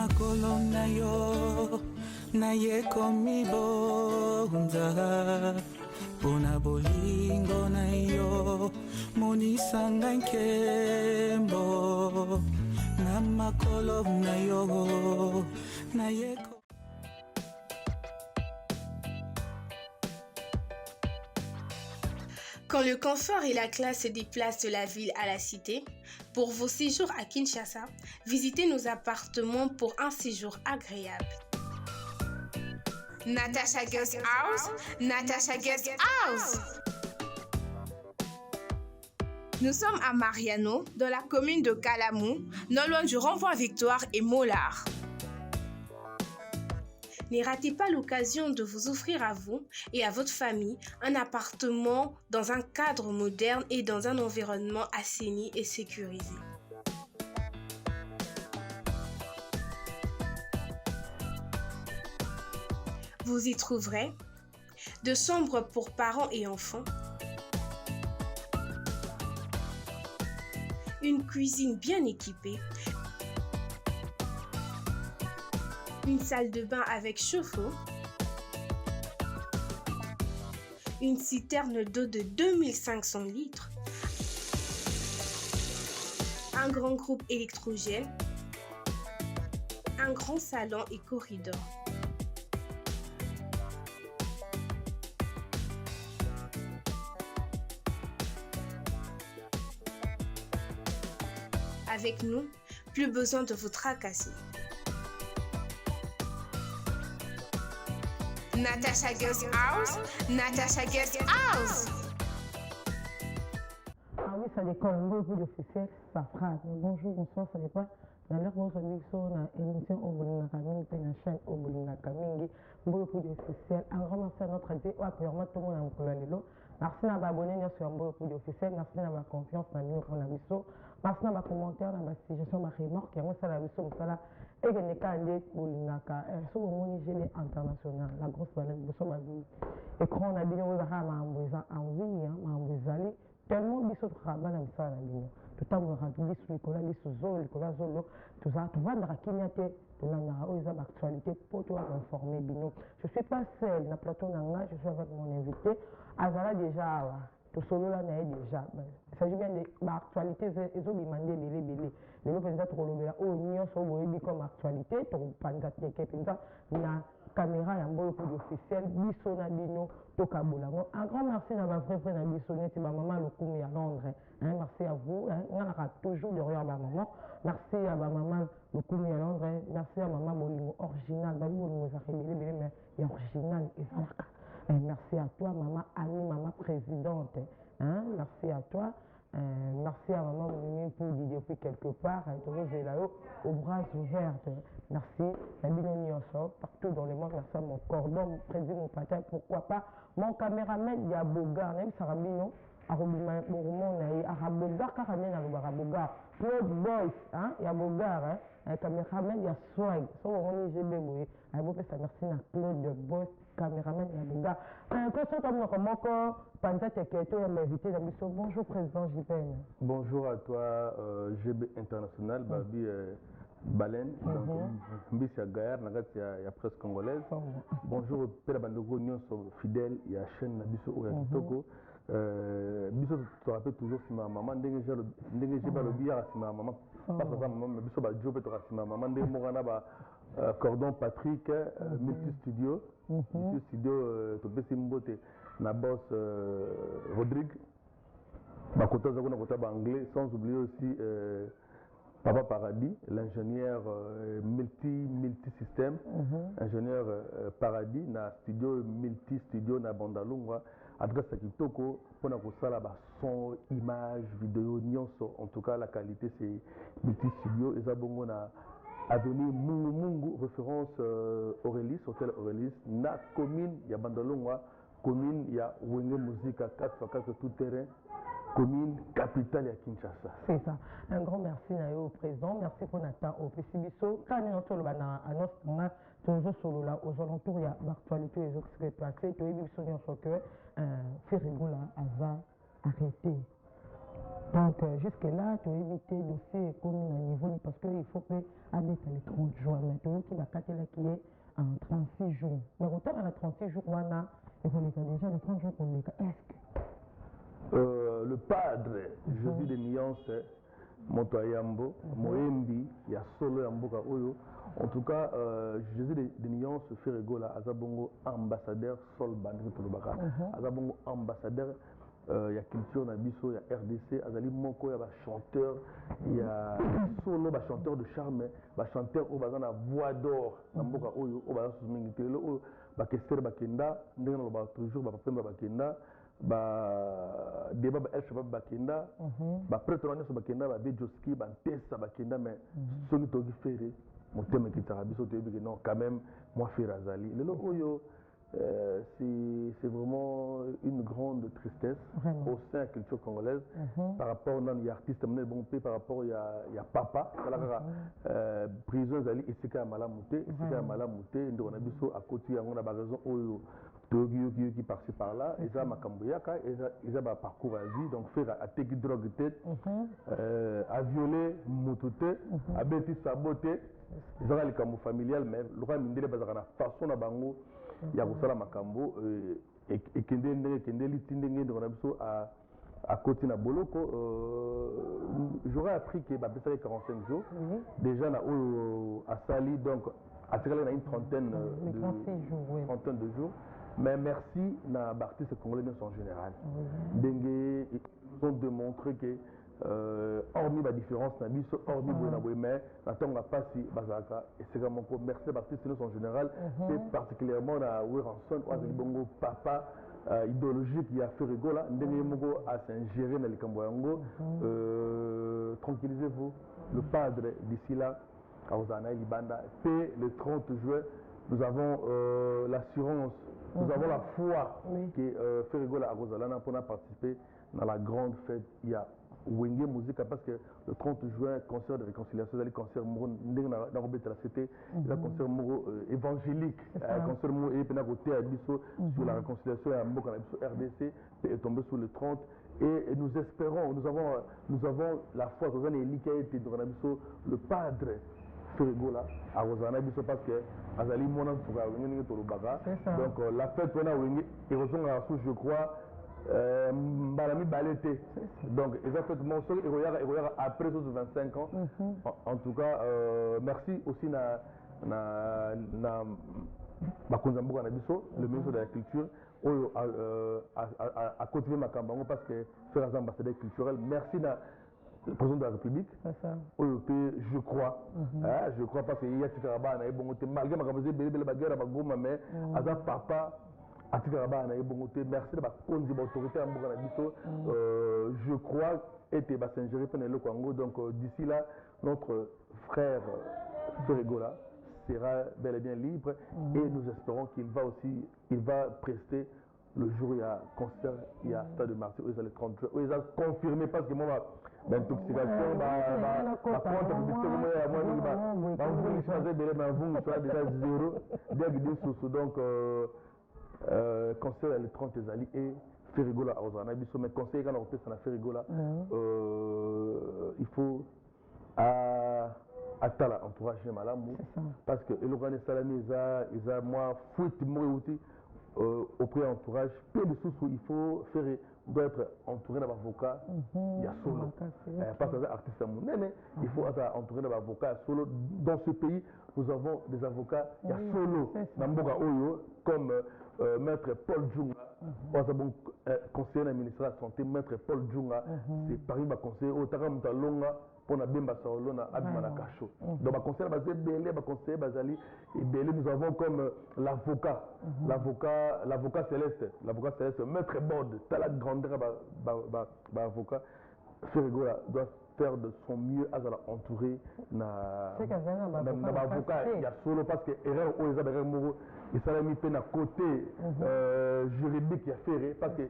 makolo na yo na ye komi bonza pona bolingo na yo monisanga nkembo na makolo na yo na ye. Quand le confort et la classe se déplacent de la ville à la cité, pour vos séjours à Kinshasa, visitez nos appartements pour un séjour agréable. Natasha Guest House, Natasha Guest House. Nous sommes à Mariano, dans la commune de Kalamou, non loin du renvoi Victoire et Mollard. Ne ratez pas l'occasion de vous offrir à vous et à votre famille un appartement dans un cadre moderne et dans un environnement assaini et sécurisé. Vous y trouverez de chambres pour parents et enfants, une cuisine bien équipée, une salle de bain avec chauffe-eau, une citerne d'eau de 2500 litres, un grand groupe électrogène, un grand salon et corridor. Avec nous, plus besoin de vous tracasser. Natasha Guest House, Natasha Guest House. Ah oui, ça dépend. Beaucoup d'officiels, ça frappe. Bonjour, bonsoir, ça dépend. Dans leur mot, on a émission au Bolina Kaming, puis la chaîne au Bolina Kaming. Beaucoup d'officiels. Un grand merci à notre idée. Ouais, premièrement, tout le monde a un colonel. Merci à abonner sur beaucoup d'officiels. Merci à la confiance dans nous qu'on a mis. Merci à la commentaire, dans la suggestion, ma remarque. Et moi, ça l'a vu sur ça là. Et que les cas de Bolinaka, sur le monde international, la grosse valeur de ce bazou. Et quand on a bien ouvert à envie, tellement de choses travaillent dans ça. Tout le monde a dit sur Nicolas, sur Zolo, tout ça, tout va dans la Kinyate, tout le monde a l'actualité pour toi informer. Je ne suis pas seul, na plateau Nanga, je suis avec mon invité. Azala déjà, tout solo là, déjà. Il s'agit bien de l'actualité, ils ont demandé les gens trop le là, oh, nous sommes comme actualité, tout la caméra et un beau coup d'officiel, Bissona Bino, Tokabolango. Un grand merci à ma vraie frère Bissonnet, c'est ma maman Lokumi à Londres. Merci à vous, on aura toujours derrière ma maman. Merci à ma maman Lokumi à Londres, merci à maman Molingo original, bah oui, nous a révélé, mais il y a original et Zalaka. Merci à toi, maman Annie, maman présidente. Merci à toi. Merci à maman Mouni pour dire depuis quelque part, aux bras ouverts. Merci. Partout dans le monde, merci à mon cordon, mon président, mon papa, pourquoi pas. Mon caméraman, il y a Bogar, même Sarabino, Arabogar, Karamena, Arabogar, Claude Boys, il y a Bogar, caméraman, il y a Swag, ça on est GBB, merci à Claude Boys, caméraman, il y a Bogar. Question comme mon bonjour président JPN. Bonjour à toi GB International, Babi Baleine, Mbissi Gaillard, il y a presse congolaise. Bonjour Père Bandogo, Nyon fidèle, il y a chaîne Nabiso Togo. Biso te rappelle toujours si ma maman, ndenge j'ai pas le billard si ma maman, parce que maman, Biso ba job et si ma maman, ndenge morana ba cordon Patrick, multi studio, to besi mbote. Na boss Rodrigue, Bakota Zagona Kota anglais, sans oublier aussi Papa Paradis, l'ingénieur multi-système, ingénieur Paradis, na studio multi-studio na Bandalungwa, adresse à Kitoko, pour na kosala ba son, image, vidéo, nyonso, en tout cas la qualité c'est multi-studio, et ça bongo na avenue Mungu, référence Aurélis, hôtel Aurélis, na commune ya Bandalungwa, commune, il y a Wenge Musique à 4x4 tout terrain, commune capitale à Kinshasa. C'est ça. Un grand merci au président. Merci pour notre au Pessibiso. Quand nous sommes à notre toujours sur là, aux alentours, il y a l'actualité des autres qui est passé. Tu as vu que faire rigoler à arrêter. Donc, jusque-là, tu as évité de faire comme un niveau, parce qu'il faut que habiter les 30 jours. Mais tu vois qu'il va là qui est en 36 jours. Mais autant à 36 jours, on a, il faut déjà les 30 jours pour les cas. Est-ce que le padre, Jésus de Nuance, Montoyambo, Moembi, il y a solo Yamboka Oyo. En tout cas, Jésus de Nuance fait rigola, Azabongo ambassadeur Sol Bandri Tolobaka, Azabongo ambassadeur. Il y a culture Nabiso, il y a RDC, Azali Moko, il y a chanteur, il y a solo, chanteur de charme, chanteur au bazan à voix d'or, Namboka Oyo, au bazan sous Mingitelo, au Bakester Bakenda, Ndeno toujours, Bapemba Bakenda, débat El Shabab Bakenda, prêtre sur Bakenda, Bejoski, Tessa Bakenda, mais Soni Togi Ferré, mon thème qui est Arabiso, non, quand même, moi Ferrazali. Le Oyo. C'est vraiment une grande tristesse au sein de la culture congolaise par rapport aux artistes, par rapport à Papa, prison Zali, et c'est quand même on a vu à côté, on a raison, qui passe par là, et ça, ils ont un parcours à vie, donc faire à teki drogue tête, à violer, moutoute, à bêtis saboter, ils ont les camous familiales, mais le roi Mindele Bazarana, façon à Bango. Il y a aussi la Makambo et à côté de Boloko. J'aurais appris que c'est 45 jours. Déjà, à Sali, donc, à Tirale, il y a une trentaine de jours. Mais merci à l'artiste congolais en général. Dengue, ils ont démontré que hormis la différence, hormis mais n'attendons pas si Bazaka et c'est vraiment merci à l'artiste en général et particulièrement à Wiranson, à Bongo Papa idéologique qui a fait rigoler là, Ndengo à s'ingérer dans les Camboyango. Tranquillisez-vous, le padre d'ici là, Kaozana Libanda, et le 30 juin, nous avons l'assurance, nous avons la foi qui fait rigoler à Rosalana pour participer dans la grande fête. Il y a Wenge Musique parce que le 30 juin, concert de réconciliation, il y a concert c'était un concert évangélique, concert sur la réconciliation à RDC est tombé sur le 30 et nous espérons, nous avons la foi, le padre Ferigola à Rosana parce que Azali Mona donc la fête on a Wenge et je crois Balami Balété. Donc, exactement, il y a après 25 ans. En tout cas, merci aussi à Bakonzamboka Nabiso, le ministre de la Culture, à continuer ma campagne parce que faire un ambassadeur culturel. Merci à le président de la République. Je crois. Je crois parce qu'il y a malgré ma campagne, mais à papa. Merci de la autorité je crois était Bassengéré le Congo. Donc d'ici là, notre frère Ferigola sera bel et bien libre et nous espérons qu'il va prester le jour où il y a concert, il y a Stade de Marseille, où il y a les 30 jours, où il a confirmé parce que moi, l'intoxication, déjà zéro, donc conseil les 30 ali et Ferigola à Ozana biso mais conseil quand on fait ça Ferigola il faut atala entourage malamu parce que le grand salami ils a moi fouette moi outil auprès entourage peu de sous il faut faire doit être entouré d'avocats il y a solo pas que artiste mais il faut être entouré d'avocats solo dans ce pays nous avons des avocats il y a solo Namboka Oyo comme Maître Paul Djunga, conseiller du ministère de la Santé, Maître Paul Djunga, c'est Paris va conseiller au Taram Talonga pour la Bemba Saolona Abimana Kacho. Donc, conseiller basé Belé, conseiller Bazali et Belé, nous avons comme l'avocat céleste, Maître Borde, Tala grandeur avocat, Ferigola doit faire de son mieux à entourer l'avocat. Il y a solo parce que erreur aux erreurs moraux. Et ça l'a mis peine à côté juridique qui a fait parce que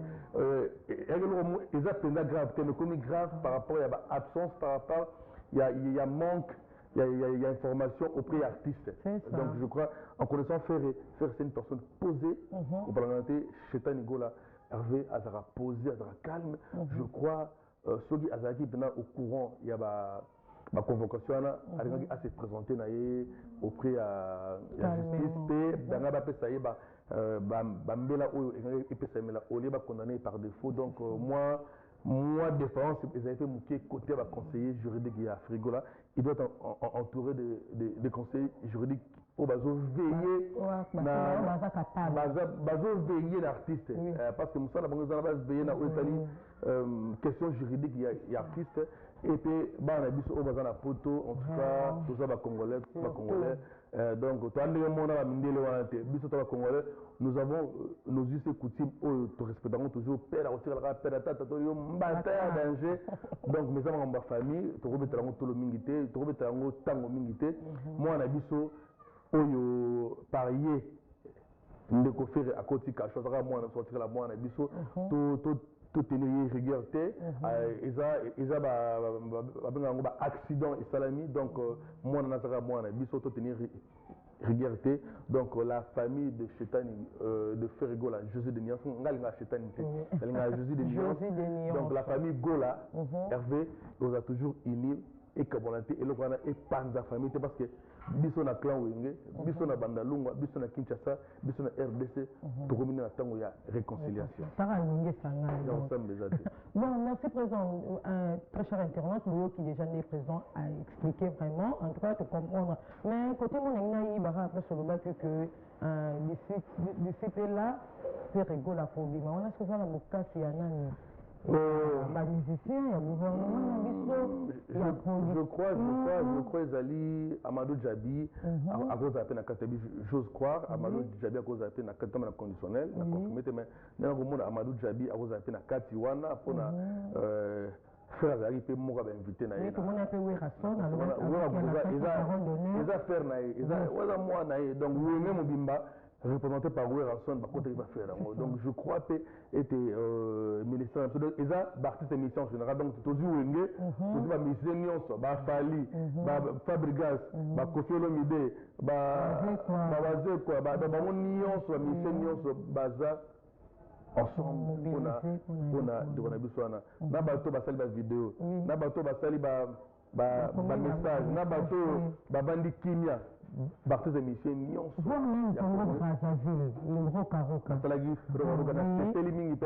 ils ont peine grave, c'est une grave par rapport à l'absence, par rapport il y a manque, il y a information auprès des artistes. Donc je crois, en connaissant Ferré, c'est une personne posée, au parlement chez Tanigola, Hervé Azara posé, Azara calme. Je crois ceux qui azaki pendant au courant il y a ma convocation à se présenter auprès à la justice et dans la ça y est bambela et puis ça me condamné par défaut donc moi défense ils avaient fait mon côté conseiller juridique il y a Frigola il doit être entouré de conseillers juridiques au bazo veiller bazo veiller l'artiste parce que nous sommes dans la veiller na question juridique il y a artiste et puis bana biso au bazana poto en tout cas tout ça congolais donc toi les monde va mindele wana te biso to congolais nous avons nos us et coutumes où respectons toujours père la père tata to yo mbata danger donc mes amis en famille to remettre tout le mingité to remettre tango mingité moi na biso oyo parier ndeko faire à côté quelque chose moi na sortir la moi na biso tout tenir rigueur te eza ba accident et salami donc moi na saka moi na biso tout tenir rigueur te donc la famille de Chetani de Ferrigola José de Nias ngalinga Chetani te ngalinga José de Nias donc la famille Gola Hervé nous a toujours unis et kabonate et le wana et panza famille parce que biso na clan wenge biso na bandalungwa biso na Kinshasa biso na RDC to komina na tango ya réconciliation bon merci président très cher internaute nous qui déjà est présent à expliquer vraiment en tout cas te comprendre mais côté mon ngina ibara après sur le bac que d'ici là c'est rigolo la phobie mais on a ce que ça la mokasi ya nani je crois Zali Amadou Djabi à cause de la catégorie j'ose croire Amadou Djabi à cause de la catégorie conditionnelle la confirmé mais dans le monde Amadou Djabi à cause de la Katiwana pour la faire Zali peut mourir invité na comment on appelle Werason ils a faire na ils a voilà moi na donc oui même Bimba représenté par Werason côté il va faire donc je crois que était ministère ils a artiste émission générale donc toujours wenge toujours ba mission nyonso ba Fali ba Fabrigas ba Kofi Olomide ba baze quoi ba nyonso mission nyonso baza ensemble on a besoin na bato basali ba vidéo na bato basali ba message na bato ba bandi kimia Barthez émission nyonso bon Congo Brazzaville le gros caroca talagi roka na teliming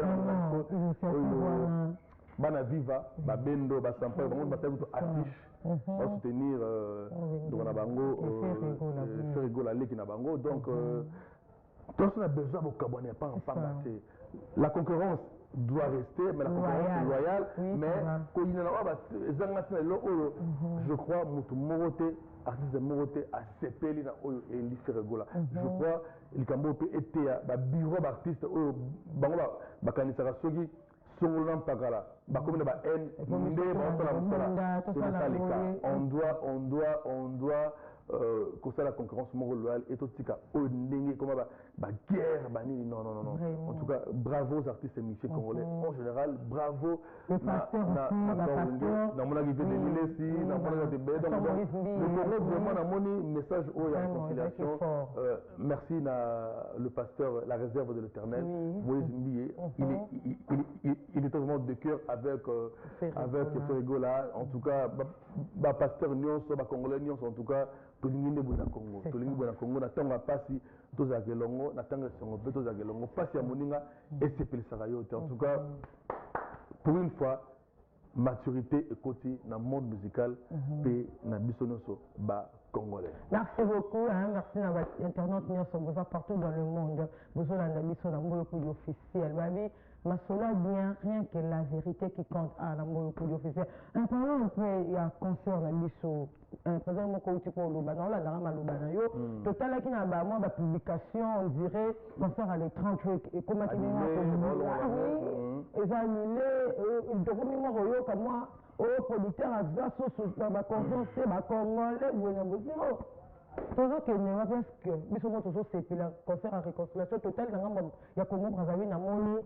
bana viva ba bendo ba sampa bango ba tabuto affiche pour soutenir donc na bango Ferrigola leki na bango donc tous on a besoin de cabonner pas la concurrence doit rester mais la concurrence est loyale mais quand il y a je crois mutu moroté artiste moroté a sepeli na oyo eli Ferrigola je crois il kambo pe était ba bureau d'artiste oyo bango ba kanisaka soki songolana mpakala bakomi na ba haine nde baosala on doit kosala concurrence moko loyale et totika oyo ndenge koma baguerre banini non en tout cas bravo aux artistes musiciens congolais en général bravo namonaki pe de milesi namonaki te be donc le Congo vraiment namoni message oyo ya réconciliation merci le pasteur la réserve de l'Éternel Moïse Mbiye il est vraiment de cœur avec Ferrigola en tout cas pasteur nyonso congolais nyonso en tout cas tolingi nde boye na Congo na ntango ya pasi tozalaka elongo na ntango ya songo mpe tozalaka elongo pasi ya moninga esepelisaka yo te en tout cas pour une fois maturité ekoti na monde musical mpe na biso nyonso congolais. Merci beaucoup, merci à l'internaute nyonso boza partout dans le monde bozolanda biso na mboyo kuli officiel babi masola bien rien que la vérité qui compte à la mboyo kuli officiel parlons un peu il y a concert na biso président moko uti ko loba na la ndanga maloba na yo total ki na ba moi ba publication on dirait concert à les 38 et comment qui ils annulé il doit même royo comme moi au producteur a ça sur ba confiance ba congolais bwana boziro toujours que ne va presque biso mo toujours c'est la concert à réconciliation totale dans ngamba ya Congo Brazzaville na moni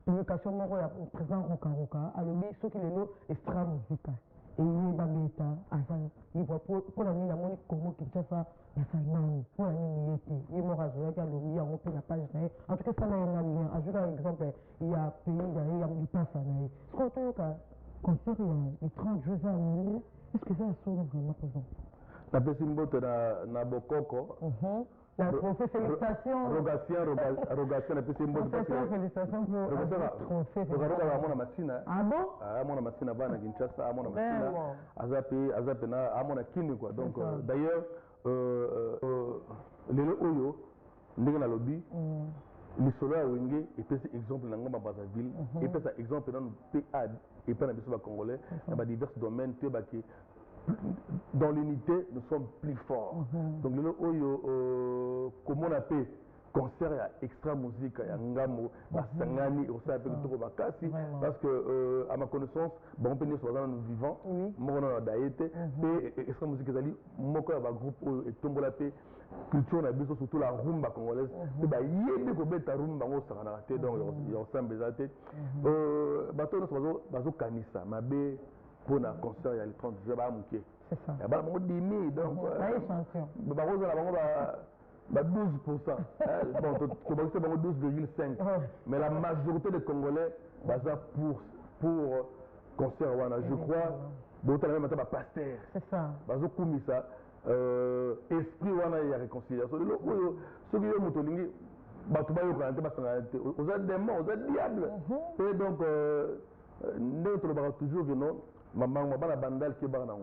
publication moko ya président Roka alobi soki lelo extra musical et il va mettre à ça il va pour la nuit la monnaie comment qu'il fait ça la famille pour la nuit il m'aura joué qu'à l'oubli on peut la page en tout cas ça n'a rien lien ajouter un exemple il y a pays il y a du passe à l'air quand on a concert il y a 30 jours à l'année est-ce que ça sonne vraiment présent la personne botte na bokoko la trophée félicitations rogation la personne botte parce que félicitations pour trophée roga mona masina ah bon mona masina bana Kinshasa mona masina azape na mona kini quoi donc d'ailleurs lelo oyo ndenge na lobby lisolo ya wenge epesi exemple na ngoma Brazzaville epesa exemple nanu mpe epa na biso bacongolais na badivers domaines mpe bake dans l'unité nous sommes plus forts donc lelo oyo komona mpe concert ya extra musique ya ngambo basangani osala mpe kitoko makasi parce que à ma connaissance bango mpe nyonso baza nanu vivant moko nano adaye te mpe extra musique ezali moko ya bagroupe oyo etombola mpe culture na biso surtout la rumba congolaise mpe bayebi kobeta rumba bango osakanaka te donc ya kosambe eza te bato nyonso bazokanisa mabe mpona concert ya le 30 juin baya moke ya bana bango dimi donc bakozala bango ba 12%. Bon, tu bango 12,5. Mais la majorité des Congolais baza pour concert wana. Je crois d'autres même matin pasteur. C'est ça. Bazo kumisa esprit wana ya réconciliation. Ce qui est motolingi bato ba yokana te basangana te. Oza démon, oza diable. Et donc ndeko ba toujours que non maman bana bandal qui bana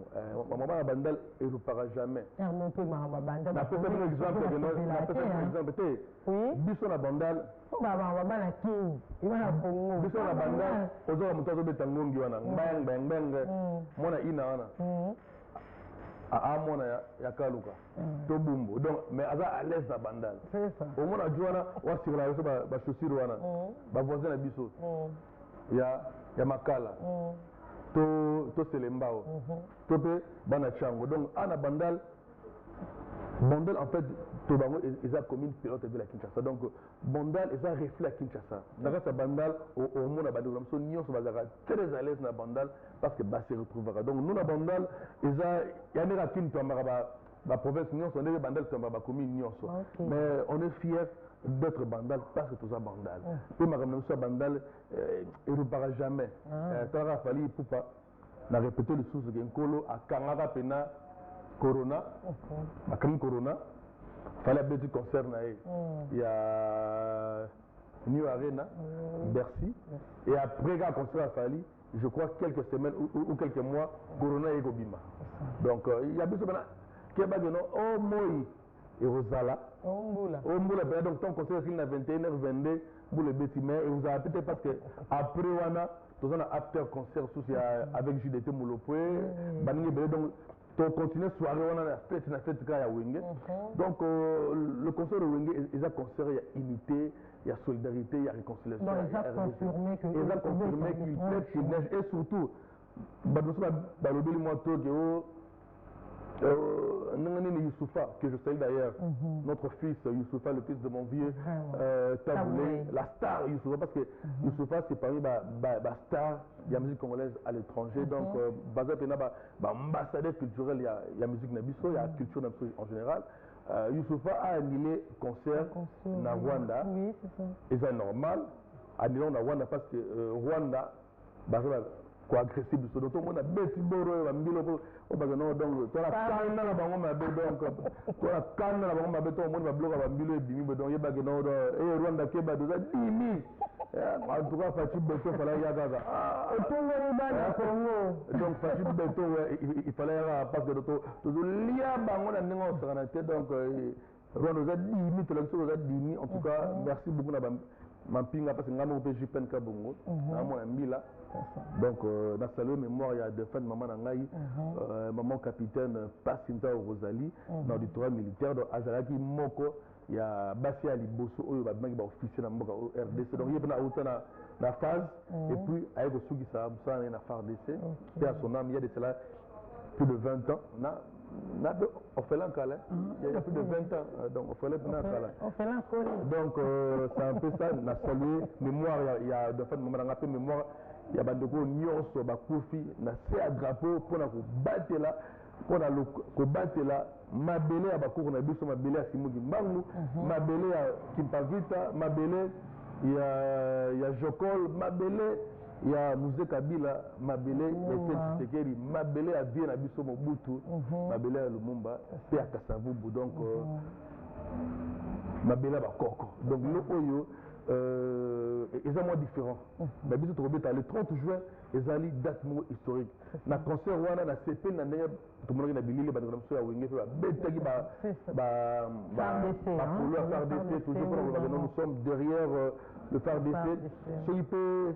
maman bandal et repara jamais mon peu maman bandal na peut un exemple que non na peut un exemple te oui biso na bandal baba bana ki wana kongo biso na bandal ozo mutazo beta ngongi wana mbang mona ina wana mona ya kaluka to bumbu donc mais aza à l'aise na bandal c'est ça au mona juana wa sirla biso ba chaussure wana ba voisin na biso ya makala to selembao to pe bana chango donc ana bandal en fait to bango eza commune pilote de la Kinshasa donc bandal eza reflet à Kinshasa dans sa bandal au mona bandal so nyonso bazaka très à l'aise na bandal parce que ba se retrouvera donc nous na bandal eza yanera kinto mara ba province nyonso ndenge bandal to ba commune nyonso mais on est fier d'être bandal parce que tout ça bandal et ma comme ça bandal il repara jamais tara fali poupa na répéter le source de Nkolo à Kangaka pena corona akam corona fallait bien du concert na il y a New Arena Bercy et après quand concert a fallu je crois quelques semaines ou quelques mois corona est gobima donc il y a besoin qui est non oh moi et Rosala Ombula donc ton concert il na 21h22 pour le bâtiment et vous avez peut-être parce que après wana tous on a after concert sous avec JDT Moulopoué baningi bele donc to continuer soirée wana na fête ka ya wenge donc le concert de wenge ils a concert il y a unité il y a solidarité il y a réconciliation ils a confirmé qu'il plaît qu'il neige et surtout badoso balobeli moi to que Youssoufa, que je salue d'ailleurs, notre fils Youssoufa, le fils de mon vieux Taboulé, la star Youssoufa, parce que Youssoufa c'est parmi les stars de la musique congolaise à l'étranger, donc Bazapena, ambassadeur culturel, il y a musique Nabiso, il y a culture Nabiso en général. Youssoufa a annulé concert na Rwanda, et c'est normal, annulé na Rwanda parce que Rwanda, quoi agressif sur d'autres monde a bêti boro va mbilo ko ba no donc to la kana la bango ma be donc to la kana la bango ma be to monde va bloquer va mbilo e bimi donc yeba ke no do e Rwanda ke ba do za 10 000 en tout cas Fati Beto fallait y gaza to ngoni ba Congo donc Fati Beto il fallait parce que to lia bango na ningo sakana te donc Rwanda za 10 000 to la so za 10 000 en tout cas merci beaucoup na Mampinga parce que ngamo pe jipen ka bongo na mo mbila donc na saluer mémoire il y a de fin maman ngai maman capitaine Passinta Rosalie dans l'auditoire militaire donc azalaki moko il y a basi ali bosso oyo ba bangi ba officier na mboka RDC donc il y a na phase et puis avec au sugi ça na FARDC et à son âme il y a de cela plus de 20 ans on fait l'encalé, il y a plus de 20 ans, donc on fait l'encalé. Donc c'est un peu ça, on a salué mémoire, il y a de fait, on a appelé mémoire, ya bandeko nyonso bakufi na se ya drapeau mpona kobatela mpona kobatela mabele ya bakoko na biso, mabele ya Simuki Mbangu, mabele ya Kimpavita, mabele ya Jokol, mabele ya Mzee Kabila, mabele ya Etienne Tshisekedi, mabele ya vie na biso Mobutu, mabele ya Lumumba pe ya Kasavubu, donc mabele ya bakoko. Donc le oyo ils moins différent. Mais biso tokobeta le 30 juin ezali date moko historique. Na concert wana na CP na ndenge tomonaki na bilili bandeko na biso ya wenge pe babetaki polo ya FARDC, toujours pour nous sommes derrière le FARDC. Soki pe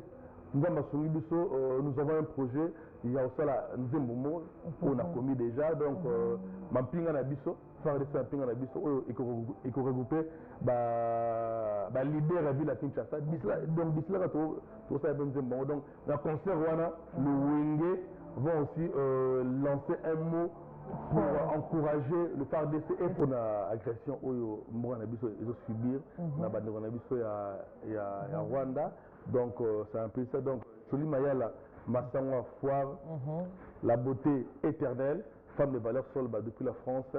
nzambe asungi biso, nous avons un projet ya osala nzembo mo on a commis déjà, donc mampinga na biso FARDC mampinga na biso oyo ekoregrouper ba leader ya ville ya Kinshasa. Donc d'ici là tout ça est bon. Donc dans concert wana le Wenge vont aussi lancer un mot pour encourager le FARDC et pour la agression oyo mboka na biso ezo subir na bandeko na biso ya Rwanda. Donc c'est un peu ça. Donc Joli Mayala Massangwa Foire, la beauté éternelle, femme de valeur sol depuis la France,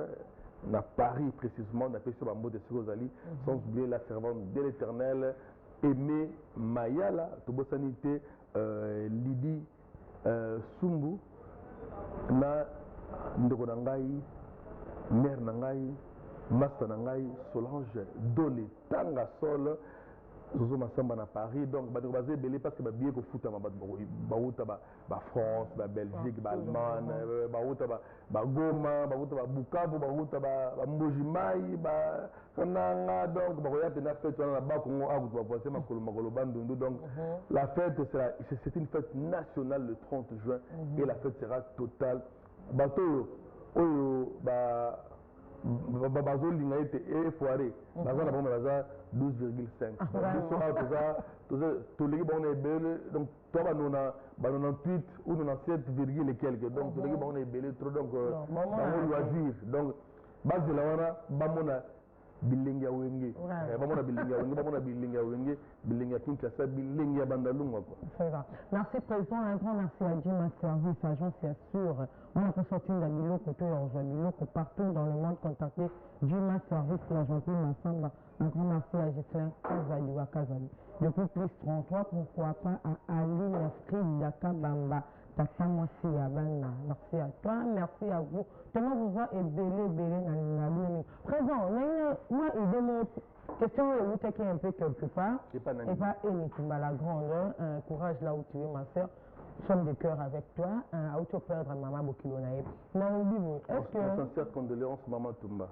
na Paris précisément, na Pessoa Bambo de Sirozali, sans oublier la servante de l'éternel, Aimé Mayala, Tobosanité, Lydie Sumbu, na Ndoko Nangai, Mère Nangai, Master Nangai, Solange, Dole, Tanga Sol, Zozo Massamba na Paris. Donc ba basé belé parce que ba billet ko futa ma ba wuta ba France, ba Belgique, ba Allemagne, ba wuta ba Goma, ba wuta ba Bukavu, ba wuta ba Mbojimai, ba Kananga. Donc ba koya pena fête na ba Congo a ba passer makolo bandundu. Donc la fête c'est une fête nationale le 30 juin et la fête sera totale. Bato oyo bazolinga ete efoire baza na bango baza 12,5 toleki bango na ebele, donc to banona 98 ou 97 virgule et quelque, donc toleki bango na ebele trop, donc bango loisir, donc bazela wana bamona bilengi ya wenge, bamona bilengi ya wenge, bamona bilengi ya wenge, bilengi ya Kinshasa, bilengi ya Bandalungwa quoi. Merci président, un grand merci à Djima Service, agence et assure. On a ressorti la biloko, tout et biloko partout dans le monde, contacté Djima Service, la gentille Massamba. Un grand merci à Gislain Kazali ou à Kazali. Depuis plus 33, pourquoi pas à Aline Frida Kabamba. Tata Mwasi Yabana. Merci à toi, merci à vous. Comment vous va et belé dans la lune. Présent, moi, il demande question où tu es un peu quelque part. Et pas uniquement la grandeur, courage là où tu es, ma soeur. Nous sommes de cœur avec toi. Où tu perdre maman Bokilonaïb. Nabi, est-ce que. Sincère condoléances, maman Toumba.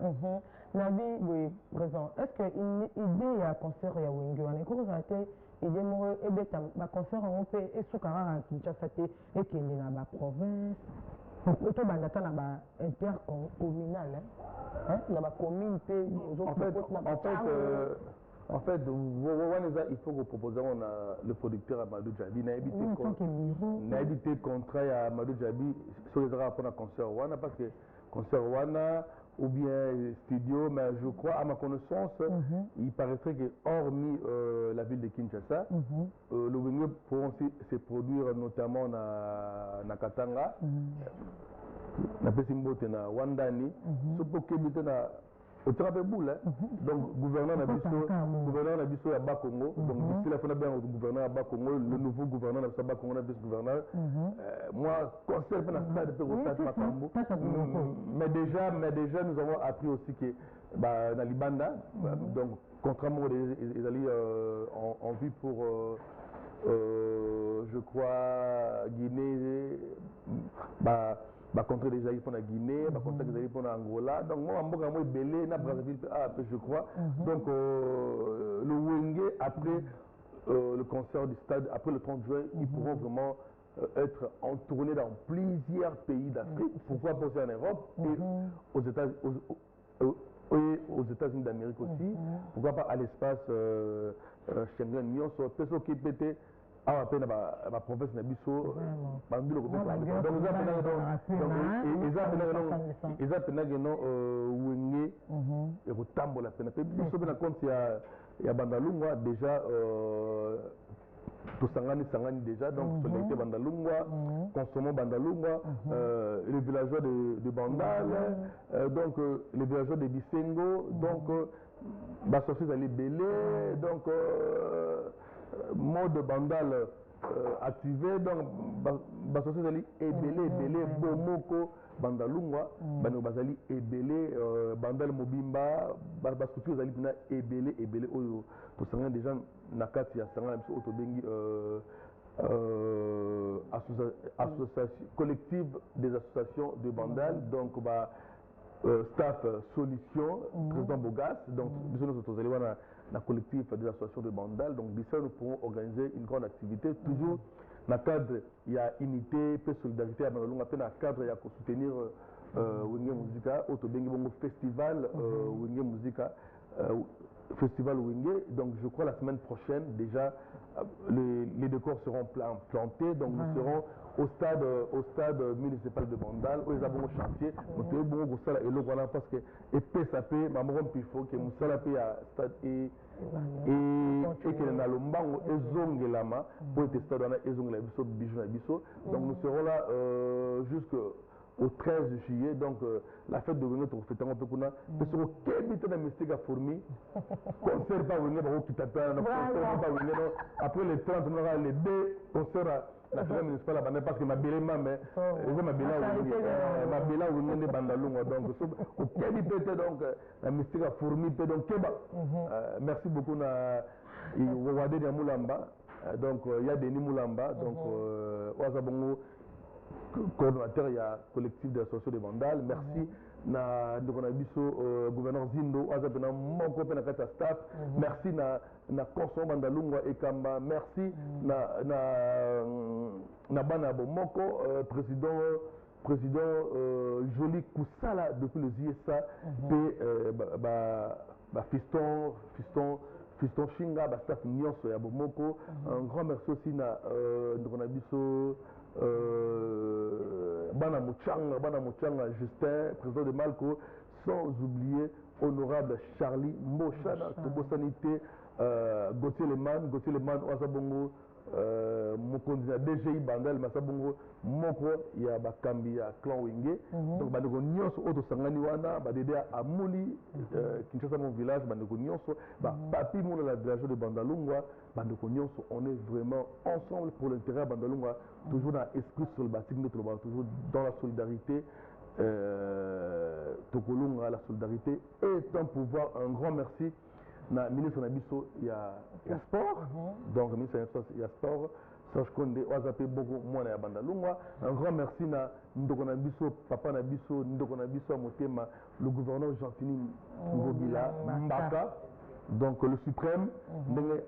Nabi, oui, présent. Est-ce que l'idée à concert ya Wingu, on est couru à te, idée moi, et bêta, ma concert en paix, et soukara à Kinshasa, et qui est dans la province. Auto bandata na ba intercommunal, hein, na ba commune pe. En fait, il faut que proposons le producteur Amadou Djabi. N'a évité contrat à Amadou Djabi sur les rapports à concert Wana, parce que concert Wana ou bien studio, mais je crois à ma connaissance, il paraîtrait que hormis la ville de Kinshasa, le Wenge pourront aussi se produire notamment na Katanga, na Pesimbote na Wandani, ce pour que na au travail boule, donc gouverneur Nabiso à Bas-Congo, donc d'ici la fin de bien au gouverneur à Bas-Congo, le nouveau gouverneur à Bas-Congo, le vice-gouverneur. Moi, conseil pour la stade de Makambo. Mais déjà, nous avons appris aussi que dans Libanda, donc contrairement ils allaient en vue pour, je crois, Guinée, contre les Aïs pour la Guinée, contre les Aïs pour l'Angola. Donc moi, je suis belé, je crois. Donc le Wenge, après le concert du stade, après le 30 juin, ils pourront vraiment être en tournée dans plusieurs pays d'Afrique. Pourquoi pas aussi en Europe et aux États-Unis d'Amérique aussi. Pourquoi pas à l'espace Schengen, Nyon, sur le qui peut ah, après la province de Bisso, donc ils ont Wenge et Rotambo la peine. Bisso, il y a Bandalungwa déjà tout sangani déjà, donc solidarité Bandalungwa, consommons Bandalungwa, les villageois de Bandal, donc les villageois de Bisengo, donc Bassossi Zali Belé, donc mode Bandal activé, donc Bassossi Zali Belé, Bomoko, Bandalungwa, Bano Bazali Ebele, Bandal Mobimba, Bassossi Zali Bina Ebele, Oyo, tout sangani déjà. Nakati ya sangana biso otobengi association collective des associations de Bandal, donc staff solution président Bogas, donc nous sommes na collectif des associations de Bandal, donc d'ici nous pourrons organiser une grande activité toujours dans le cadre il y a unité et solidarité à Bandalunga, dans le cadre il y a soutenir Wenge Musica otobengi bongo festival Wenge Musica Festival Wenge, donc je crois la semaine prochaine déjà les décors seront plantés, donc nous serons au stade municipal de Bandal, où ils avons un chantier, nous avons bon ça et le voilà parce que PSAP, maman pifo que nous sommes à stade et que na lombango ezongelama pour être stade on a ezongela biso bijou na biso, donc nous serons là jusqu'au 13 juillet, donc la fête de Wenge pour fêter un peu kuna parce que kebite na mystique a fourmi concert pas Wenge ba qui tape na concert pas Wenge après les 30 on aura les deux concerts la fête municipale à Bandal parce que ma belema mais les ma bela Wenge de Bandalunga, donc au kebite donc la mystique a fourmi donc keba merci beaucoup na Wade de Moulamba, donc il y a Denis Moulamba, donc Wazabongo coordonnateur, il y a collectif des associations de Bandal. Merci na gouverneur Zindo, mon copain na staff. Merci na consom Bandalungwa et Kamba. Merci na bana Bomoko, président Joli Koussala depuis le ZSA, fiston Shinga, staff Nyonso ya Bomoko. Un grand merci aussi na Bana Mouchanga, Justin, président de Malco, sans oublier honorable Charlie Mochana, Tobo Sanité, Gauthier Leman, Ouazabongo, Mokondia, DGI Bandal, Massabongo, Moko, il y a Bakambi, à Clan Wenge. Donc, Bandego Nyonso, Oto Sanganiwana, Badede à Mouli, Kinshasa, mon village, Bandego Nyonso, Papi Moula, la village de Bandalungwa, Bandego Nyonso, on est vraiment ensemble pour l'intérêt à Bandalungwa, toujours dans l'esprit sur le bâtiment, toujours dans la solidarité. Tokolunga, la solidarité, et un pouvoir, un grand merci. Na ministre Nabiso, il y a sport, donc ministre Nabiso, il y a sport. Serge Konde, Oazapé Bogo, moi na Bandalungwa. Un grand merci na Ndoko Nabiso, Papa Nabiso, Ndoko Nabiso, Motema, le gouverneur Jean-Fini Ngobila, Mbaka. Donc le suprême,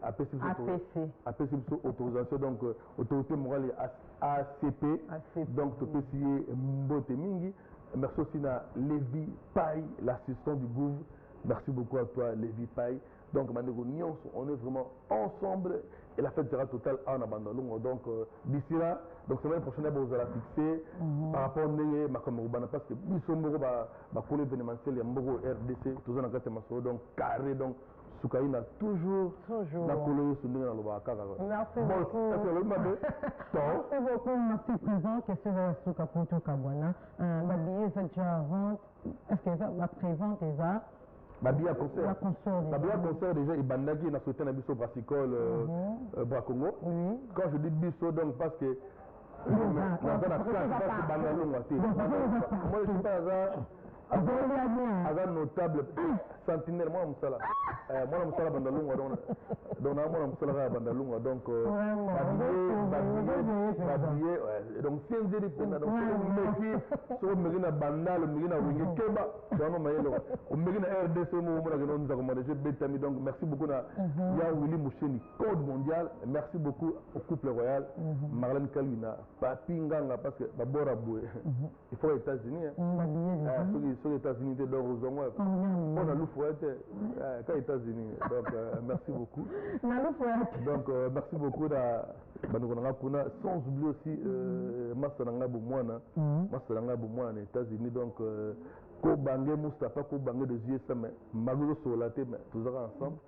APC autorisation, donc autorité morale ACP, donc Topesier Mbote Mingi. Merci aussi à Lévi Paye, l'assistant du gouv. Merci beaucoup à toi, Lévi Paye. Donc, on est vraiment ensemble et la fête sera totale en Bandalunga. Donc, d'ici là, donc semaine prochaine, vous allez fixer par rapport à Makamorubana parce que Bissombo va coller événementiel, il y a Mbogo RDC, tout ça dans le cas donc carré, donc Soukaïna toujours la couleur sur le Lobaka. Merci beaucoup. Merci présent. Question de Souka Poto Kabwana. La billet est déjà à vente. Est-ce que la prévente est là? Babia concert déjà, il bandagi na souhaité na biso brassicole Bracongo. Quand je dis biso donc parce que moi je suis pas hasard notable sentinelle moi musala Bandalunga donc moi musala Bandalunga donc donc si on dit que donc so megina bandal megina wingi keba donc mayelo o megina RDC mo mo na nous avons déjà betami donc merci beaucoup na ya Willy Moucheni code mondial, merci beaucoup au couple royal Marlène Kalina Papi Nganga parce que babora boué il faut aux États-Unis sur les États-Unis de Dorozongo on a l'oufouette aux États-Unis donc merci beaucoup donc merci beaucoup sans oublier aussi Massananga Boumouana aux États-Unis donc Kobange Moustapha, Kobange de GSM, Magozo Solaté, mais tous ensemble.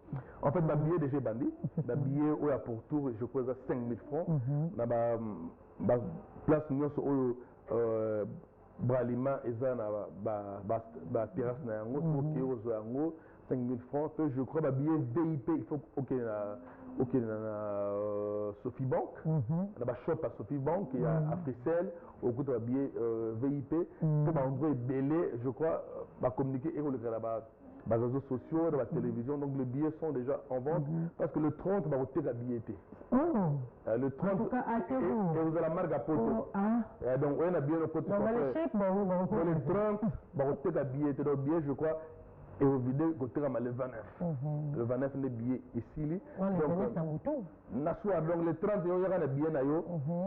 En fait, ma billet déjà bandit, ma billet au à pour tour, je crois à 5 000 francs. Na ba place nous sur Bralima et ça na ba terrasse na yango, qui aux yango 5 000 francs. Je crois ma billet VIP, il faut OK na Sophie Bank, na ba shop à Sophie Bank et à Frissel au coup de billet VIP pour m'envoyer belé, je crois va communiquer et le les réseaux sociaux, la télévision, donc les billets sont déjà en vente parce que le 30 va voter la billetté. Le 30 et vous avez la marque à poteau. Donc on a bien le poteau. Le 30 va voter la billetté, donc billet je crois. Et au vidéo, côté le 29. Le 29, les billets ici. Donc, le 30, il y a des billets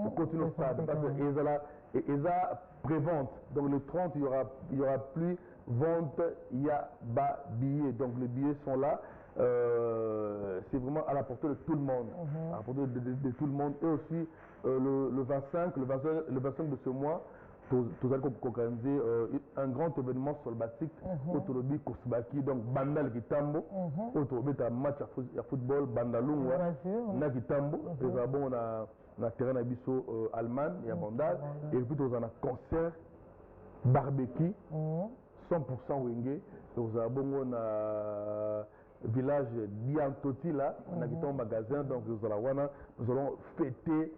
pour continuer au stade. Parce que ils ont pré-vente. Donc, le 30, il y aura plus vente, il y a bas billets. Donc, les billets sont là. C'est vraiment à la portée de tout le monde. À la portée de tout le monde. Et aussi, le 25 de ce mois, nous allons organiser un grand événement sur le batik autour de Kosbaki, donc Bandal Kitambo, autour de un match à football, Bandalungwa, na Kitambo, nous avons un terrain à Bisso Allemagne, il y a Bandal, et puis nous avons un concert barbecue, 100% Wenge, nous avons un village Diantoti là, on a quitté un magasin, donc nous allons fêter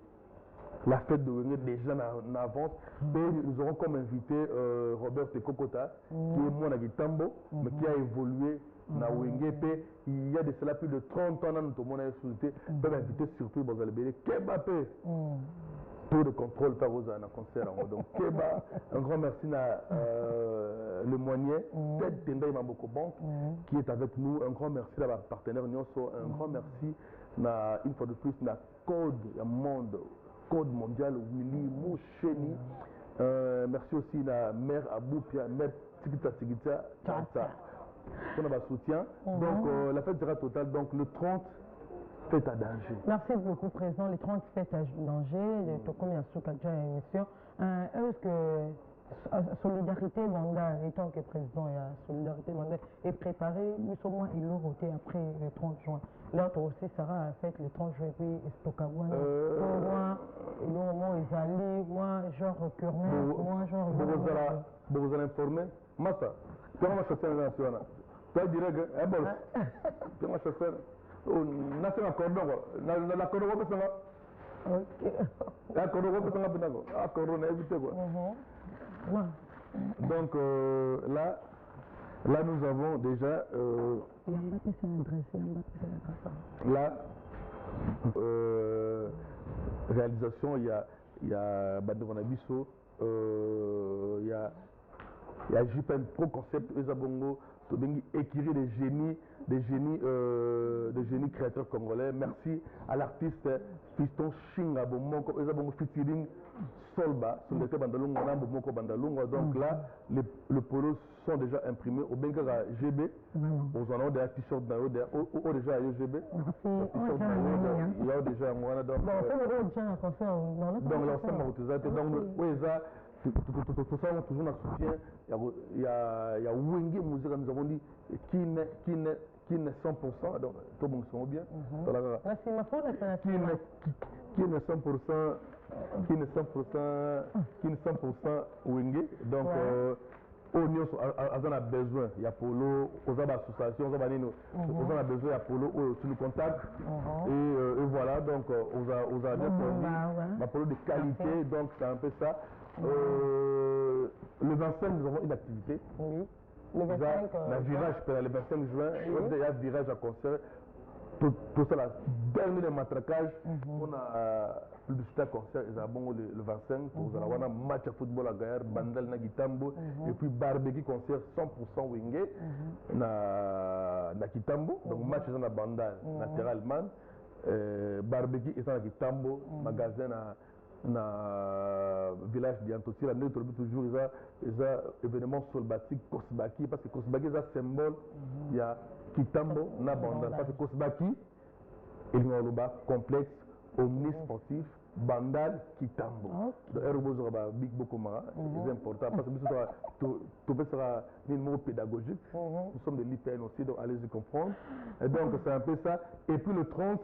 la fête de Wenge déjà en avance. Et nous aurons comme invité Robert Tekokota, qui est mon Agitambo, mais qui a évolué dans Wenge. Il y a de cela plus de 30 ans dans notre monde à société. Peut inviter surtout dans le Bélé. Kebapé, tour de contrôle par vous un concert. Donc Keba, un grand merci à le Moignet, Ted Tendai Mamboko Bank, qui est avec nous. Un grand merci à la partenaire Nyonso. Un grand merci une fois de plus à Code Monde. Code mondial Willy Moucheni. Merci aussi à Mère Aboupia, Mère Tigita pour notre soutien. Donc la fête sera totale. Donc le 30, fête à danger. Merci beaucoup, Président. Les 30 fêtes à danger, comme il y a sous émission. Est-ce que Solidarité Manda, étant que président, il y a Solidarité Manda, est préparé, nous sommes moins ils l'ont voté après le 30 juin. L'autre aussi sera fait le 30 juin, puis Stokawa. Moi, le moment ils allaient, moi, genre Curnet, moi, genre. Vous allez informer, Massa, comment je fais la nation? Tu dirais que, eh bon, comment je fais? Na c'est un cordon, la cordon, c'est ça. Ok. La cordon, c'est ça, la cordon, on a évité quoi. Donc là nous avons déjà la réalisation, il y a Bandevana Bisso, il y a JPN Pro Concept, Ezabongo, écrire des génies créateurs congolais. Merci à l'artiste Fiston Shinga Bomoko, Ezabongo featuring Solba, sur le Bandalunga, Bomoko Bandalunga. Donc là, les polos sont déjà imprimés au Bengara GB. Aux en des t-shirts ou déjà à GB. Il y a déjà un mois. Donc là, c'est tout ça, on toujours un soutien. Il y a Wenge Musique, nous avons dit, qui n'est 100%, donc tout le monde se bien. Qui n'est 100%, qui n'est 100% Wenge. Donc, on a besoin, il y a Polo, on a l'association, on a besoin, il y a Polo, tu nous contactes. Et voilà, donc on a bien produit, Polo de qualité, donc c'est un peu ça. Le 25, nous avons une activité. Oui. Le 25, virage, le 25 juin, il y a virage à concert. Tout ça, là, dernier matraquage, on a publicité à concert, ils ont le 25, on a un match à football à Gaillard, Bandal Nagitambo, et puis barbecue concert 100% Wenge, na Kitambo, donc match dans la Bandal, naturellement, barbecue et dans Kitambo, magasin na village d'Antoti, la neutre toujours ils ont événement sur le batik Kosbaki, parce que Kosbaki est un symbole, il y a Kitambo na Bandal, parce que Kosbaki il y a un complexe omnisportif Bandal Kitambo. Donc big beaucoup c'est important parce que tout sera un mot pédagogique. Nous sommes de l'IPN aussi, donc allez-y comprendre. Et donc c'est un peu ça. Et puis le 30,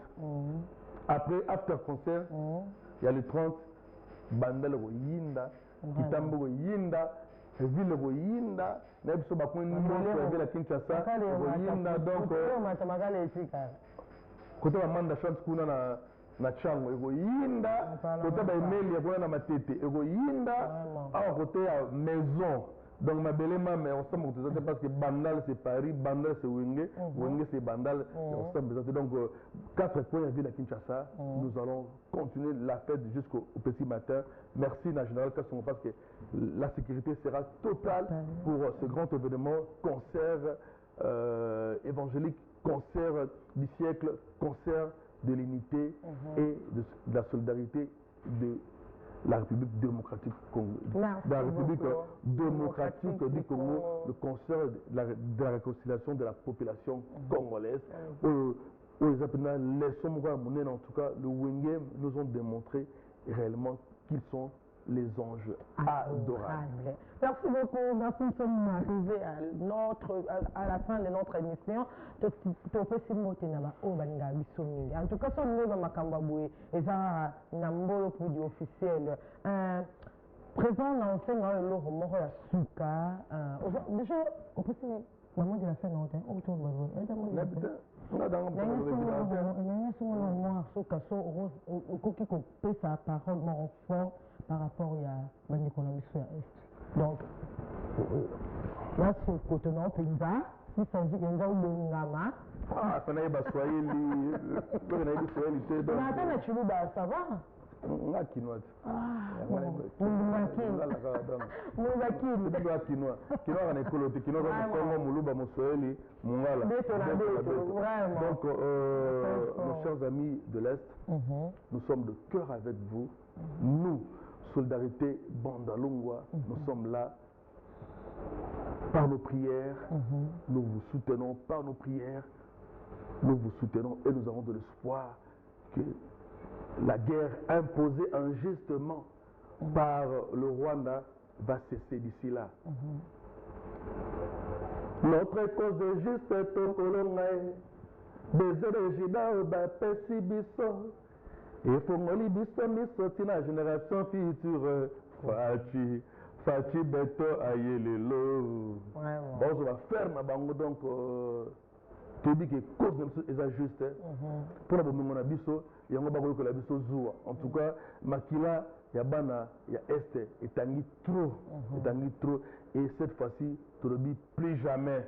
après after concert, il y a le 30 Bandal Yinda, Kitambo Yinda, ville Yinda, même si on a la Kinshasa, Yinda donc côté Amanda chante kuna na chango ego yinda côté ba email ya kuna na matete ego yinda à côté ya maison donc ma belle maman on s'en moque parce que Bandal c'est Paris, Bandal c'est Wenge, Wenge c'est Bandal, on s'en moque donc 4 points à ville à Kinshasa. Nous allons continuer la fête jusqu'au petit matin. Merci na général Kassongo parce que la sécurité sera totale pour ce grand événement, concert évangélique, concert du siècle, concert de l'unité et de la solidarité de la République démocratique Congo. De la République démocratique du Congo, le concert de la réconciliation de la population congolaise. Les Sommes en tout cas, le Wenge nous ont démontré réellement qu'ils sont les anges adorables. Merci beaucoup. Merci, nous sommes arrivés à la fin de notre émission. En tout cas, nous sommes et ça, Nambo pour du officiel. Présent l'enseignant le mort la souka. Déjà, on peut se maman de la fin longtemps. Par rapport à l'économie. Donc, là, c'est le côté non, il s'agit d'un Ngama. Ah, ça n'a pas soyé mais attends, tu veux ça va? Nga quinoa. Quinoa na ekolo te quinoa za Congo muluba moswahili mungala. Donc nos chers amis de l'Est, nous sommes de cœur avec vous. Nous, Solidarité Bandalungwa, nous sommes là par nos prières. Nous vous soutenons par nos prières. Nous vous soutenons et nous avons de l'espoir que la guerre imposée injustement par le Rwanda va cesser d'ici là. Notre cause est juste au colonel. Des origines bapesi biso. Et fongoli biso miso tina génération future. Fachi beto ayelelo. Bon, on va faire ma bango donc. Tu dis que cause est injuste pour la bombe biso il y a un la biso zoua en tout cas makila ya bana ya est et tangi trop et cette fois-ci tu le dis plus jamais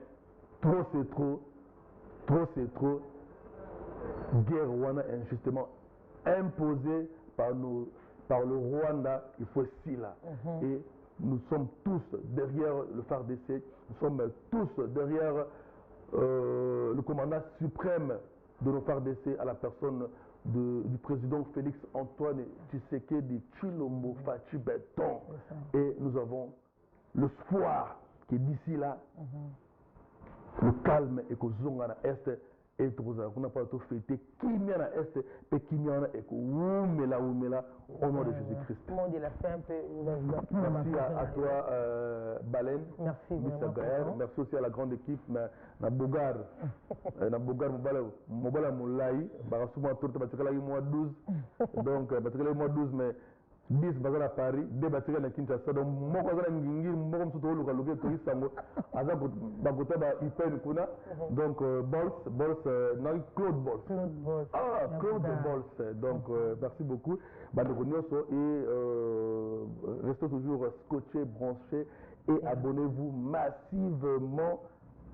trop c'est trop guerre wana injustement imposée par le Rwanda il faut si là et nous sommes tous derrière le FARDC, nous sommes tous derrière le commandant suprême de nos FARDC à la personne du président Félix Antoine Tshisekedi Tshilombo Fachi Beton. Et nous avons l'espoir que d'ici là, le calme et que Zonga na Est et qu'on n'a pas tout fêté, qui m'a na Est et qui m'a na et que oumela au nom de Jésus-Christ. Merci à toi, Baleine. Merci, merci aussi à la grande équipe, na Bogar, Mobala Moulaï, Barassouma Tourte, Batikala mois 12, donc Batikala mois 12, mais 10 bazar à Paris, 2 Batikala à Kinshasa, donc moi, je suis ngingir, moi, je suis tout le local, tout Sango, Azab, Bagota, Ipen Kuna, donc Bols, Claude Bols. Ah, Claude Bols, donc merci beaucoup. Et restez toujours scotchés, branchés et abonnez-vous massivement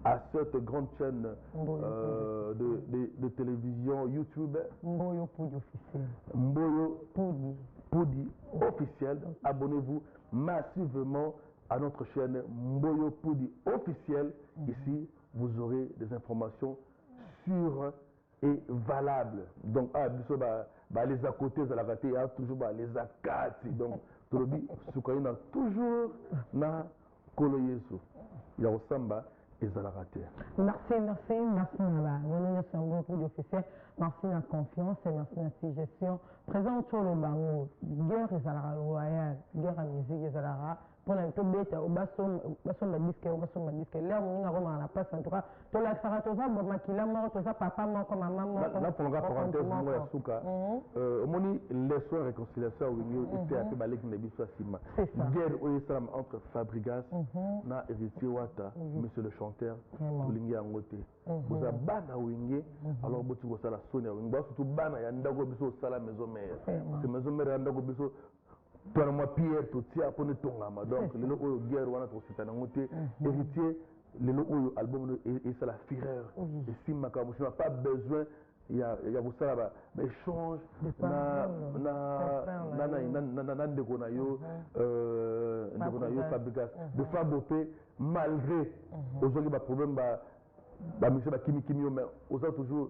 à cette grande chaîne de télévision YouTube. Mboyo Poudi officiel. Mboyo Poudi officiel. Abonnez-vous massivement à notre chaîne Mboyo Poudi officiel. Ici, vous aurez des informations sûres et valables. Donc, les à côté, la raté, toujours les à quatre. Donc, toujours na Kolo Yesu. Il y a Osamba. ezalaka te. Merci na ba beaucoup d'officiels, merci na confiance et merci na suggestion. Présent sur le bango, guerre ezalaka royale, guerre à musique ezalaka. Pour la bête au basson disque là on a vraiment la place en tout cas to la sara to za makila mo to za papa mo ko maman mo là pour la parenthèse mo ya suka moni leçon réconciliation wingi était après balek na biso sima guerre o salam entre Fabregas na héritier wata monsieur le chanteur tolingi angote boza bana wingi alors boti ko sala sonia wingi ba surtout bana ya ndago biso sala maison mère c'est maison mère ya ndago biso toi moi Pierre tout tia pour ne tongama donc le logo guerre wana to sitana ngote héritier le logo album et c'est la fureur et si ma comme je n'ai pas besoin il y a vous ça là échange na ndeko na yo Fabregas de Fabopé malgré aujourd'hui ba problème ba monsieur ba kimi mais aux toujours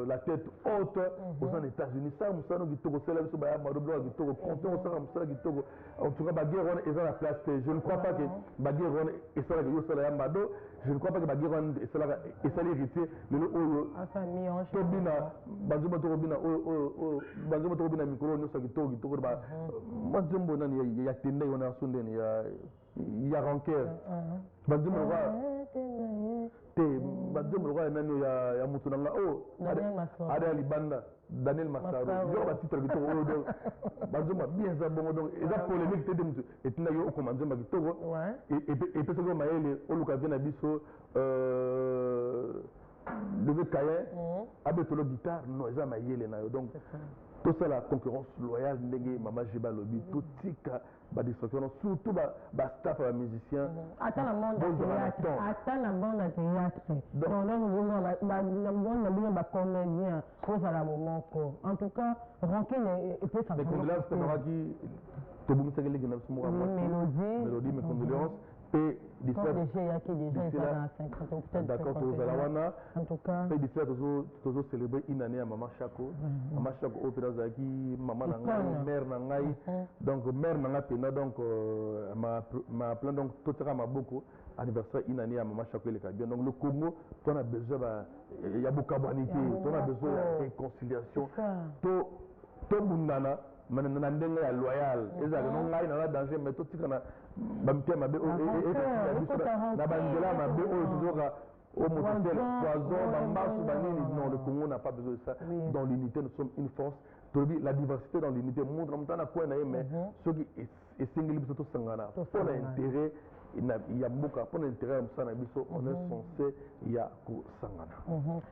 la tête haute aux États-Unis ça musano kitoko cela biso ba madoblo kitoko compte au sala musala kitoko en tout cas ba guerre on est la place je ne crois pas que ba guerre on est ça que yo sala ya mado je ne crois pas que ba guerre on est ça et ça l'héritier le oyo famille en tobina bazuma tobina bazuma tobina mikoro no sa kitoko ba moi jembo nani ya tende on a sonde ya rancœur bazuma te bazuma roi nani ya mutu nanga ada libanda Daniel Massaro yo ba titre kitoko oyo bazuma bien ça bon donc eza polémique te mutu et tina yo ko manzemba kitoko et peut que maele oluka vena biso le cahier abetolo guitare non eza maele na yo donc tout ça la concurrence loyale ndenge mama Jiba lobby tout tika ba distraction surtout ba staff ba musicien attends la bande de théâtre donc on ba comédien pour ça la moment en tout cas Rancune et peut ça mais condoléances qui to bumi segele gina sumo mélodie mes condoléances et d'accord en tout cas et d'ici là toujours célébrer une année à maman Chako au Pérazaki maman nanga mère nangai donc mère nanga pena donc ma plan donc tout ça m'a beaucoup anniversaire une année à maman Chako le Cabien donc le Congo on a besoin il y a beaucoup d'humanité on a besoin de réconciliation to mundana maintenant ndenge ya loyal ezali no ngai na danger mais tout tika na bamke mabe na bandela mabe o toujours au motel poison bambasu banini non le Congo n'a pas besoin de ça dans l'unité nous sommes une force la diversité dans l'unité montre mtana ko na mais ce qui est single biso to sangana pour l'intérêt il y a beaucoup pour l'intérêt on est censé il y a sangana.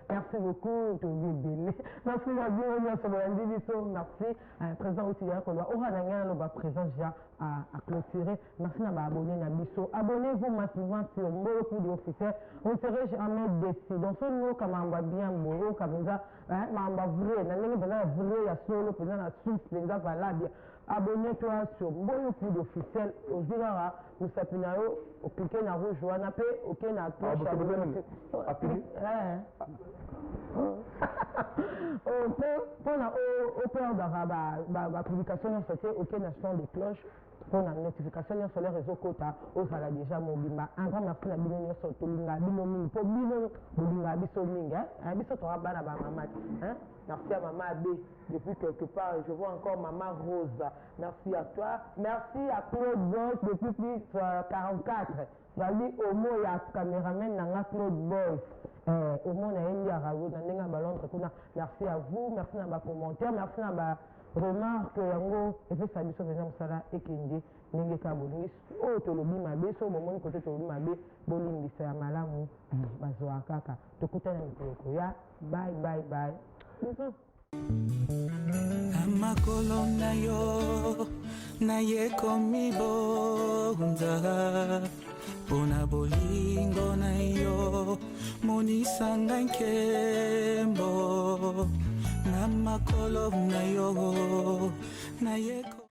Merci beaucoup to bébé. Merci la bien sur le merci présent aussi là qu'on doit aura la présence déjà à clôturer. Merci na ba abonné na biso. Abonnez-vous massivement sur beaucoup d'officiels. On ne serait jamais déçu. Donc ce mot comme on va bien moro comme ça mamba vrai na ndenge bana vrai ya solo pour na souffle les valable. Abonne-toi sur beaucoup d'officiels au Zirara, nous sapinao, au cliquer na rouge, ou à nappé, au quai na cloche. Pour la au père la publication, c'était au quai national des cloches. Pour la notification sur les réseaux quota, au sala déjà mobimba. Un grand merci à Bino sur Tolinga, Bino Ming, pour Bino, Bolinga, Bisso Minga, Bisso Torabana, maman. Merci à maman Abbé, depuis quelque part, je vois encore maman Rose. Merci à toi. Merci à Claude Boys depuis plus 44. Vali Omo et à caméraman Nanga Claude Boys. Omo na India Rago, Nanenga Ballon, merci à vous, merci à ma commentaire, merci à ma remarque yango efe sabiso venza mosala ekende ndenge ka bolingi oyo tolobi mabe so bomoni kote tolobi mabe bolimbisa ya malamu bazwa kaka tokutana mikolo ya bye amakolo na yo nayekomi bonza mpona bolingo na yo monisanga nkembo na makolo na yo na yeko